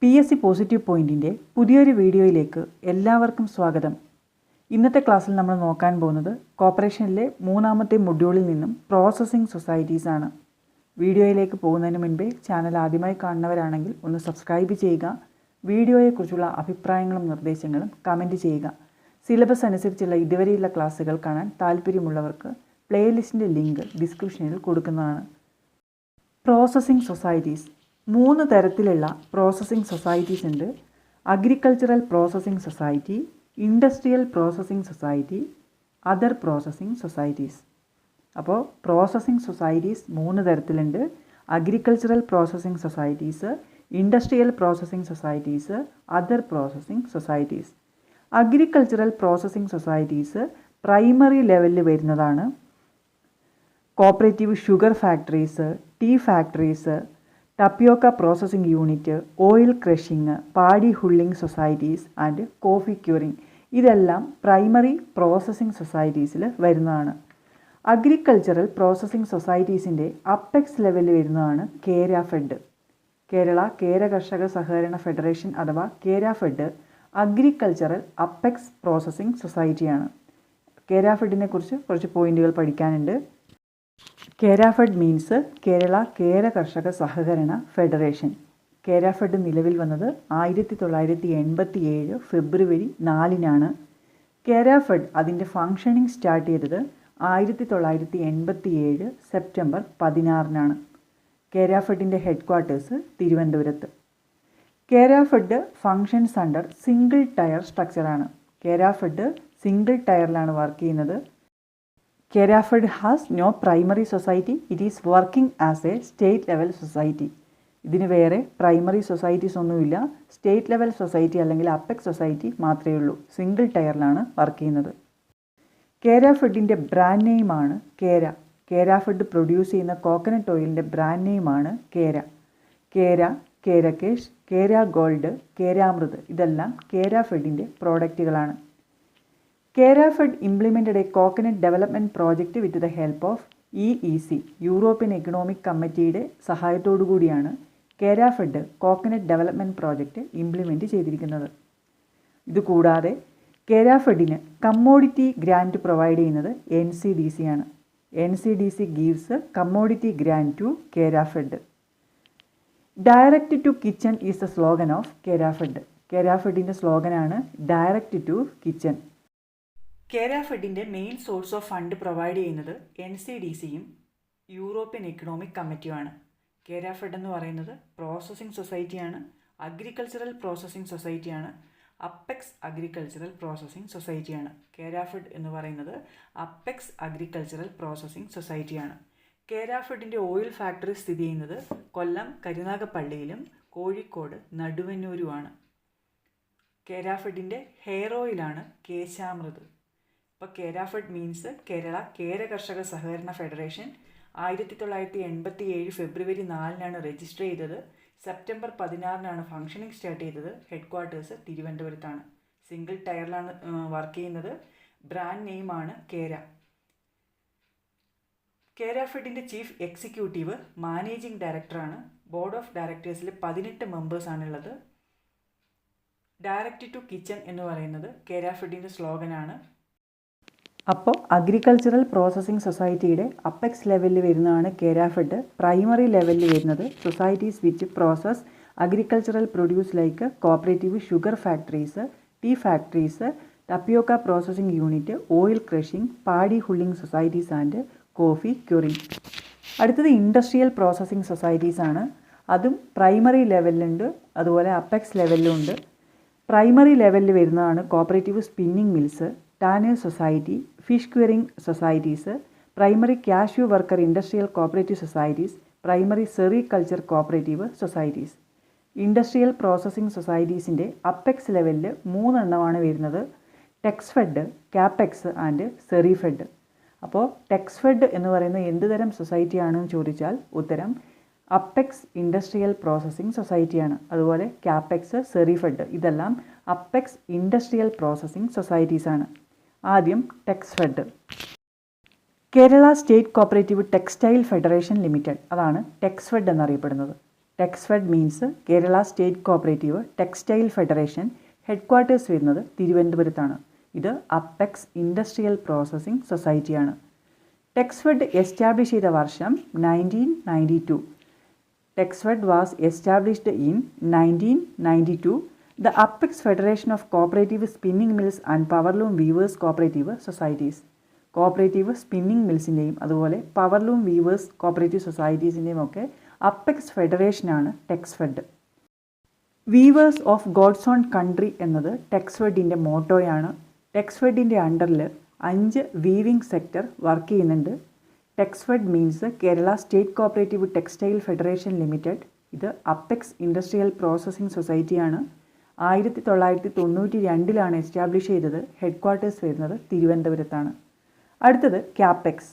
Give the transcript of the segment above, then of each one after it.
PSC positive പോയിൻറ്റിൻ്റെ പുതിയൊരു വീഡിയോയിലേക്ക് എല്ലാവർക്കും സ്വാഗതം. ഇന്നത്തെ ക്ലാസ്സിൽ നമ്മൾ നോക്കാൻ പോകുന്നത് കോർപ്പറേഷനിലെ മൂന്നാമത്തെ മൊഡ്യൂളിൽ നിന്നും പ്രോസസ്സിംഗ് സൊസൈറ്റീസ് ആണ്. വീഡിയോയിലേക്ക് പോകുന്നതിന് മുൻപേ ചാനൽ ആദ്യമായി കാണുന്നവരാണെങ്കിൽ ഒന്ന് സബ്സ്ക്രൈബ് ചെയ്യുക. വീഡിയോയെക്കുറിച്ചുള്ള അഭിപ്രായങ്ങളും നിർദ്ദേശങ്ങളും കമൻറ്റ് ചെയ്യുക. സിലബസ് അനുസരിച്ചുള്ള ഇതുവരെയുള്ള ക്ലാസ്സുകൾ കാണാൻ താല്പര്യമുള്ളവർക്ക് പ്ലേലിസ്റ്റിൻ്റെ ലിങ്ക് ഡിസ്ക്രിപ്ഷനിൽ കൊടുക്കുന്നതാണ്. പ്രോസസ്സിംഗ് സൊസൈറ്റീസ്, 3 തരത്തിലുള്ള പ്രോസസ്സിംഗ് സൊസൈറ്റീസ് ഉണ്ട്. Agricultural processing society, industrial processing society, other processing societies. അപ്പോൾ പ്രോസസ്സിംഗ് സൊസൈറ്റീസ് 3 തരത്തിലുണ്ട്. Agricultural processing societies, industrial processing societies, other processing societies. Agricultural processing societies primary ലെവലിൽ വരുന്നതാണ്. Cooperative sugar factories, tea factories, tapioca processing unit, oil crushing, paddy hulling societies and coffee curing, ഇതെല്ലാം primary processing സൊസൈറ്റീസിൽ വരുന്നതാണ്. Agricultural processing സൊസൈറ്റീസിൻ്റെ apex ലെവലിൽ വരുന്നതാണ് കേരാഫെഡ്. കേരള കേര കർഷക സഹകരണ ഫെഡറേഷൻ അഥവാ കേരാഫെഡ് അഗ്രികൾച്ചറൽ അപ്പെക്സ് പ്രോസസ്സിംഗ് സൊസൈറ്റിയാണ്. കേരാഫെഡിനെ കുറിച്ച് കുറച്ച് പോയിന്റുകൾ പഠിക്കാനുണ്ട്. കേരാഫെഡ് മീൻസ് കേരള കേര കർഷക സഹകരണ ഫെഡറേഷൻ. കേരാഫെഡ് നിലവിൽ വന്നത് 1987 ഫെബ്രുവരി 4-നാണ്. കേരാഫെഡ് അതിൻ്റെ ഫങ്ഷനിങ് സ്റ്റാർട്ട് ചെയ്തത് 1987 സെപ്റ്റംബർ 16-നാണ്. കേരാഫെഡിൻ്റെ ഹെഡ് ക്വാർട്ടേഴ്സ് തിരുവനന്തപുരത്ത്. Kerafed functions under single tier സ്ട്രക്ചറാണ്. കേരാഫെഡ് സിംഗിൾ ടയറിലാണ് വർക്ക് ചെയ്യുന്നത്. Kerafed has no primary society, it is working as a state level society. ഇതിന് വേറെ പ്രൈമറി സൊസൈറ്റീസ് ഒന്നുമില്ല. സ്റ്റേറ്റ് ലെവൽ സൊസൈറ്റി അല്ലെങ്കിൽ അപ്പെക്സ് സൊസൈറ്റി മാത്രമേ ഉള്ളൂ. സിംഗിൾ ടയറിലാണ് വർക്ക് ചെയ്യുന്നത്. കേരാഫെഡിൻ്റെ ബ്രാൻഡ് നെയിമാണ് കേര. കേരാഫെഡ് പ്രൊഡ്യൂസ് ചെയ്യുന്ന കോക്കനട്ട് ഓയിലിൻ്റെ ബ്രാൻഡ് നെയിമാണ് കേര. കേര, കേരകേഷ്, കേര ഗോൾഡ്, കേരാമൃത്, ഇതെല്ലാം കേരാഫെഡിൻ്റെ പ്രോഡക്റ്റുകളാണ്. Kerafed implemented a coconut development project with the help of EEC, European economic കമ്മിറ്റിയുടെ സഹായത്തോടു കൂടിയാണ് Kerafed coconut development project implement ചെയ്തിരിക്കുന്നത്. ഇതുകൂടാതെ കേരാഫെഡിന് കമ്മോഡിറ്റി ഗ്രാൻറ്റ് പ്രൊവൈഡ് ചെയ്യുന്നത് NCDC ആണ്. NCDC gives commodity grant to Kerafed. Direct to kitchen is the slogan of Kerafed. കേരാഫെഡിൻ്റെ സ്ലോഗനാണ് direct to kitchen. കേരാഫെഡിൻ്റെ main source of fund provide ചെയ്യുന്നത് NCDCയും യൂറോപ്യൻ എക്കണോമിക് കമ്മിറ്റിയുമാണ്. കേരാഫെഡ് എന്ന് പറയുന്നത് പ്രോസസ്സിംഗ് സൊസൈറ്റിയാണ്, അഗ്രികൾച്ചറൽ പ്രോസസ്സിംഗ് സൊസൈറ്റിയാണ്, അപ്പെക്സ് അഗ്രികൾച്ചറൽ പ്രോസസ്സിംഗ് സൊസൈറ്റിയാണ്. കേരാഫെഡ് എന്ന് പറയുന്നത് അപ്പെക്സ് അഗ്രികൾച്ചറൽ പ്രോസസ്സിംഗ് സൊസൈറ്റിയാണ്. കേരാഫെഡിൻ്റെ ഓയിൽ ഫാക്ടറി സ്ഥിതി ചെയ്യുന്നത് കൊല്ലം കരുനാഗപ്പള്ളിയിലും കോഴിക്കോട് നടുവന്നൂരുമാണ്. കേരാഫെഡിൻ്റെ ഹെയർ ഓയിലാണ് കേശാമൃത്. ഇപ്പോൾ കേരാഫെഡ് മീൻസ് കേരള കേര കർഷക സഹകരണ ഫെഡറേഷൻ. 1987 ഫെബ്രുവരി 4-നാണ് രജിസ്റ്റർ ചെയ്തത്. സെപ്റ്റംബർ 16-നാണ് ഫങ്ഷനിങ് സ്റ്റാർട്ട് ചെയ്തത്. ഹെഡ് ക്വാർട്ടേഴ്സ് തിരുവനന്തപുരത്താണ്. സിംഗിൾ ടയറിലാണ് വർക്ക് ചെയ്യുന്നത്. ബ്രാൻഡ് നെയിമാണ് കേര. കേരാഫെഡിൻ്റെ ചീഫ് എക്സിക്യൂട്ടീവ് മാനേജിംഗ് ഡയറക്ടറാണ്. ബോർഡ് ഓഫ് ഡയറക്ടേഴ്സിൽ 18 മെമ്പേഴ്സാണുള്ളത്. ഡയറക്റ്റ് ടു കിച്ചൺ എന്ന് പറയുന്നത് കേരാഫെഡിൻ്റെ സ്ലോഗനാണ്. അപ്പോൾ അഗ്രികൾച്ചറൽ പ്രോസസ്സിംഗ് സൊസൈറ്റിയുടെ അപ്പെക്സ് ലെവലിൽ വരുന്നതാണ് കേരാഫെഡ്. പ്രൈമറി ലെവലിൽ വരുന്നത് societies which process agricultural produce like cooperative sugar factories, tea factories, tapioca processing unit, oil crushing, paddy hulling societies and coffee curing. അടുത്തത് ഇൻഡസ്ട്രിയൽ പ്രോസസ്സിംഗ് സൊസൈറ്റീസ് ആണ്. അതും പ്രൈമറി ലെവലിലുണ്ട്, അതുപോലെ അപ്പെക്സ് ലെവലിലും ഉണ്ട്. പ്രൈമറി ലെവലിൽ വരുന്നതാണ് cooperative spinning mills, tanners society, fish curing societies, primary cashew worker industrial cooperative societies, primary sericulture cooperative societies. Industrial processing സൊസൈറ്റീസിൻ്റെ apex ലെവലിൽ 3 എണ്ണമാണ് വരുന്നത്: ടെക്സ്ഫെഡ്, കാപ്പെക്സ് ആൻഡ് സെറിഫെഡ്. അപ്പോൾ ടെക്സ്ഫെഡ് എന്ന് പറയുന്നത് എന്ത് തരം സൊസൈറ്റിയാണെന്ന് ചോദിച്ചാൽ ഉത്തരം അപ്പെക്സ് ഇൻഡസ്ട്രിയൽ പ്രോസസ്സിംഗ് സൊസൈറ്റിയാണ്. അതുപോലെ കാപ്പെക്സ്, സെറിഫെഡ്, ഇതെല്ലാം അപ്പെക്സ് ഇൻഡസ്ട്രിയൽ പ്രോസസ്സിംഗ് സൊസൈറ്റീസാണ്. ആദ്യം Texfed. Kerala state cooperative textile federation limited, അതാണ് ടെക്സ്ഫെഡ് എന്നറിയപ്പെടുന്നത്. Texfed means Kerala state cooperative textile federation. Headquarters വരുന്നത് തിരുവനന്തപുരത്താണ്. ഇത് അപ്പെക്സ് ഇൻഡസ്ട്രിയൽ പ്രോസസ്സിംഗ് സൊസൈറ്റിയാണ്. ടെക്സ്ഫെഡ് എസ്റ്റാബ്ലിഷ് ചെയ്ത വർഷം 1992. Texfed was established in 1992. The Apex Federation of Cooperative Spinning Mills and Powerloom Weavers Cooperative Societies. Cooperative spinning മിൽസിൻ്റെയും അതുപോലെ പവർലൂം വീവേഴ്സ് കോപ്പറേറ്റീവ് സൊസൈറ്റീസിൻ്റെയും ഒക്കെ അപ്പെക്സ് ഫെഡറേഷനാണ് Texfed. Weavers of God's own country എന്നത് ടെക്സ്ഫെഡിൻ്റെ മോട്ടോയാണ്. ടെക്സ്ഫെഡിൻ്റെ അണ്ടറിൽ 5 വീവിംഗ് സെക്ടർ വർക്ക് ചെയ്യുന്നുണ്ട്. Texfed means Kerala state cooperative textile federation limited. ഇത് അപ്പെക്സ് ഇൻഡസ്ട്രിയൽ പ്രോസസ്സിംഗ് സൊസൈറ്റിയാണ്. 1992 എസ്റ്റാബ്ലിഷ് ചെയ്തത്. ഹെഡ്ക്വാർട്ടേഴ്സ് വരുന്നത് തിരുവനന്തപുരത്താണ്. അടുത്തത് Capex.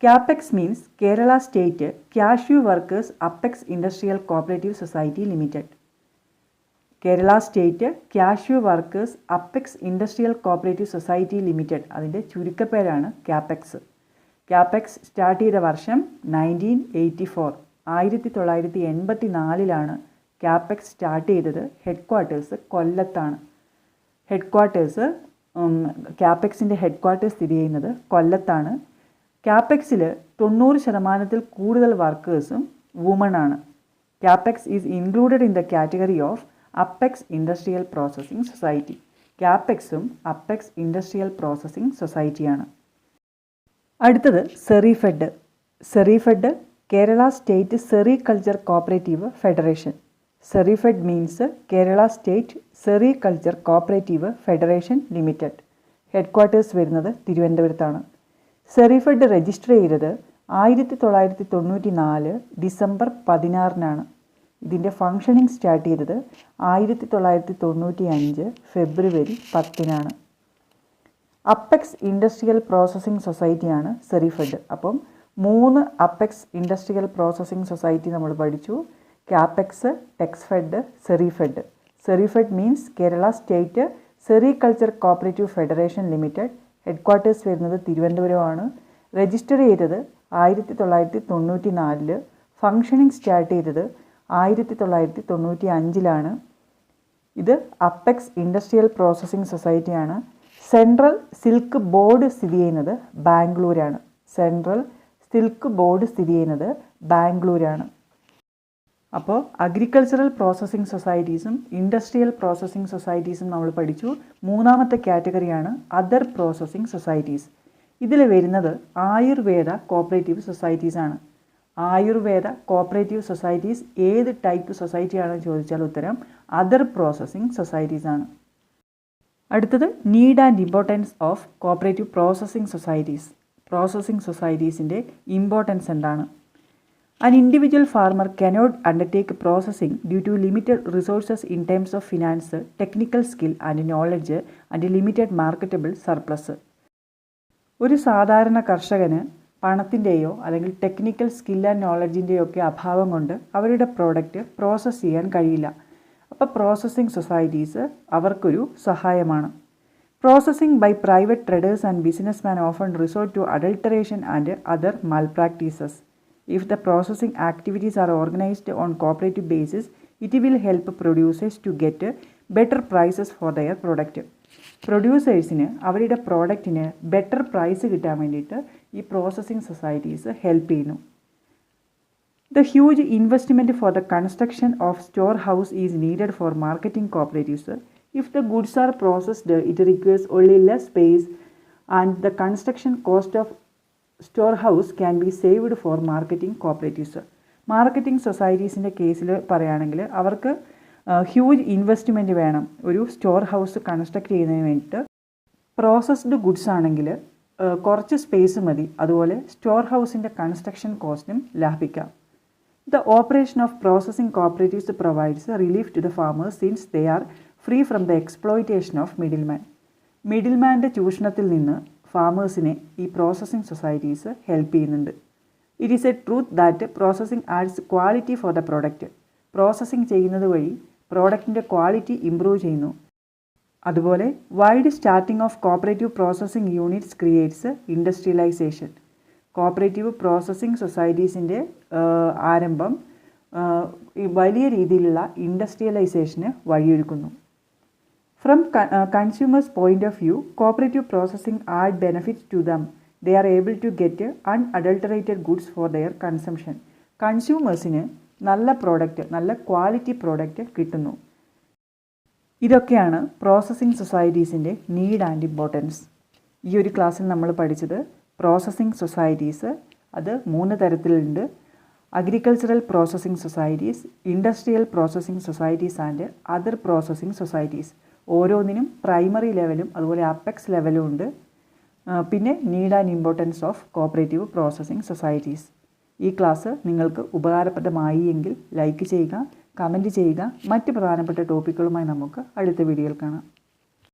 Capex means Kerala state cashew workers apex industrial cooperative society limited. Kerala state cashew workers apex industrial cooperative society limited, അതിൻ്റെ ചുരുക്കപ്പേരാണ് Capex. Capex start ചെയ്ത വർഷം 1984. 1984 ക്യാപെക്സ് സ്റ്റാർട്ട് ചെയ്തത്. ഹെഡ്ക്വാർട്ടേഴ്സ് കൊല്ലത്താണ്. ക്യാപെക്സിൻ്റെ ഹെഡ്ക്വാർട്ടേഴ്സ് സ്ഥിതി ചെയ്യുന്നത് കൊല്ലത്താണ്. ക്യാപെക്സിൽ 90% കൂടുതൽ വർക്കേഴ്സും വുമണാണ്. Capex is included in the category of apex industrial processing society. ക്യാപെക്സും അപ്പെക്സ് ഇൻഡസ്ട്രിയൽ പ്രോസസ്സിംഗ് സൊസൈറ്റിയാണ്. അടുത്തത് Serifed. Serifed Kerala state sericulture cooperative federation. Serifed means Kerala state sericulture cooperative federation limited. Headquarters വരുന്നത് തിരുവനന്തപുരത്താണ്. സെറിഫെഡ് രജിസ്റ്റർ ചെയ്തത് 1994 ഡിസംബർ 16. ഇതിൻ്റെ ഫങ്ഷനിങ് സ്റ്റാർട്ട് ചെയ്തത് 1995 ഫെബ്രുവരി 10. അപ്പെക്സ് ഇൻഡസ്ട്രിയൽ പ്രോസസ്സിംഗ് സൊസൈറ്റിയാണ് സെറിഫെഡ്. അപ്പം 3 അപ്പെക്സ് ഇൻഡസ്ട്രിയൽ പ്രോസസ്സിംഗ് സൊസൈറ്റി നമ്മൾ പഠിച്ചു. Capex, Texfed, Serifed. Serifed means Kerala state sericulture cooperative federation limited. Headquarters വരുന്നത് തിരുവനന്തപുരമാണ്. രജിസ്റ്റർ ചെയ്തത് 1994. ഫങ്ഷനിങ് സ്റ്റാർട്ട് ചെയ്തത് 1995. ഇത് അപ്പെക്സ് ഇൻഡസ്ട്രിയൽ പ്രോസസ്സിംഗ് സൊസൈറ്റിയാണ്. സെൻട്രൽ സിൽക്ക് ബോർഡ് സ്ഥിതി ചെയ്യുന്നത് ബാംഗ്ലൂരാണ്. സെൻട്രൽ സിൽക്ക് ബോർഡ് സ്ഥിതി ചെയ്യുന്നത് ബാംഗ്ലൂരാണ്. അപ്പോൾ അഗ്രികൾച്ചറൽ പ്രോസസ്സിംഗ് സൊസൈറ്റീസും ഇൻഡസ്ട്രിയൽ പ്രോസസ്സിംഗ് സൊസൈറ്റീസും നമ്മൾ പഠിച്ചു. മൂന്നാമത്തെ കാറ്റഗറിയാണ് അതർ പ്രോസസ്സിംഗ് സൊസൈറ്റീസ്. ഇതിൽ വരുന്നത് ആയുർവേദ കോപ്പറേറ്റീവ് സൊസൈറ്റീസാണ്. ആയുർവേദ കോപ്പറേറ്റീവ് സൊസൈറ്റീസ് ഏത് ടൈപ്പ് സൊസൈറ്റിയാണെന്ന് ചോദിച്ചാൽ ഉത്തരം അതർ പ്രോസസ്സിംഗ് സൊസൈറ്റീസാണ്. അടുത്തത് need and importance of cooperative processing societies. Processing സൊസൈറ്റീസിൻ്റെ ഇമ്പോർട്ടൻസ് എന്താണ്? An individual farmer cannot undertake processing due to limited resources in terms of finance, technical skill and knowledge and limited marketable surplus. ഒരു സാധാരണ കർഷകന് പണത്തിൻ്റെയോ അല്ലെങ്കിൽ technical skill and നോളജിൻ്റെയോ ഒക്കെ അഭാവം കൊണ്ട് അവരുടെ പ്രോഡക്റ്റ് പ്രോസസ്സ് ചെയ്യാൻ കഴിയില്ല. അപ്പോൾ പ്രോസസ്സിംഗ് സൊസൈറ്റീസ് അവർക്കൊരു സഹായമാണ്. Processing by private traders and businessman often resort to adulteration and other malpractices. If the processing activities are organized on cooperative basis, it will help producers to get better prices for their product. പ്രൊഡ്യൂസേഴ്സിന് അവരുടെ പ്രോഡക്റ്റിന് better price കിട്ടാൻ വേണ്ടിയിട്ട് ഈ processing societies help ചെയ്യുന്നു. The huge investment for the construction of storehouse is needed for marketing cooperatives. If the goods are processed, it requires only less space and the construction cost of storehouse can be saved for marketing cooperatives. Marketing സൊസൈറ്റീസിൻ്റെ കേസിൽ പറയുകയാണെങ്കിൽ അവർക്ക് huge investment വേണം ഒരു store house construct ചെയ്യുന്നതിന് വേണ്ടിയിട്ട്. Processed goods ആണെങ്കിൽ കുറച്ച് സ്പേസ് മതി. അതുപോലെ സ്റ്റോർ ഹൗസിൻ്റെ കൺസ്ട്രക്ഷൻ കോസ്റ്റും ലാഭിക്കാം. The operation of processing cooperatives provides relief to the farmers since they are free from the exploitation of middleman. മിഡിൽമാൻ്റെ ചൂഷണത്തിൽ നിന്ന് ഫാമേഴ്സിനെ ഈ പ്രോസസ്സിംഗ് സൊസൈറ്റീസ് ഹെൽപ്പ് ചെയ്യുന്നുണ്ട്. It is a truth that processing adds quality for the product. Processing ചെയ്യുന്നത് വഴി പ്രോഡക്റ്റിൻ്റെ quality improve ചെയ്യുന്നു. അതുപോലെ wide starting of cooperative processing units creates industrialisation. Cooperative processing സൊസൈറ്റീസിൻ്റെ ആരംഭം വലിയ രീതിയിലുള്ള ഇൻഡസ്ട്രിയലൈസേഷന് വഴിയൊരുക്കുന്നു. From consumers' point of view, cooperative processing add benefits to them. They are able to get unadulterated goods for their consumption. കൺസ്യൂമേഴ്സിന് നല്ല product, നല്ല quality product കിട്ടുന്നു. ഇതൊക്കെയാണ് processing സൊസൈറ്റീസിൻ്റെ need and importance. ഈ ഒരു ക്ലാസ്സിൽ നമ്മൾ പഠിച്ചത് പ്രോസസ്സിംഗ് സൊസൈറ്റീസ്, അത് 3 തരത്തിലുണ്ട്. Agricultural processing societies, industrial processing societies and other processing societies. ഓരോന്നിനും പ്രൈമറി ലെവലും അതുപോലെ അപ്പെക്സ് ലെവലും ഉണ്ട്. പിന്നെ need and importance of cooperative processing societies. ഈ ക്ലാസ് നിങ്ങൾക്ക് ഉപകാരപ്രദമായി എങ്കിൽ ലൈക്ക് ചെയ്യുക, കമൻറ്റ് ചെയ്യുക. മറ്റ് പ്രധാനപ്പെട്ട ടോപ്പിക്കുകളുമായി നമുക്ക് അടുത്ത വീഡിയോയിൽ കാണാം.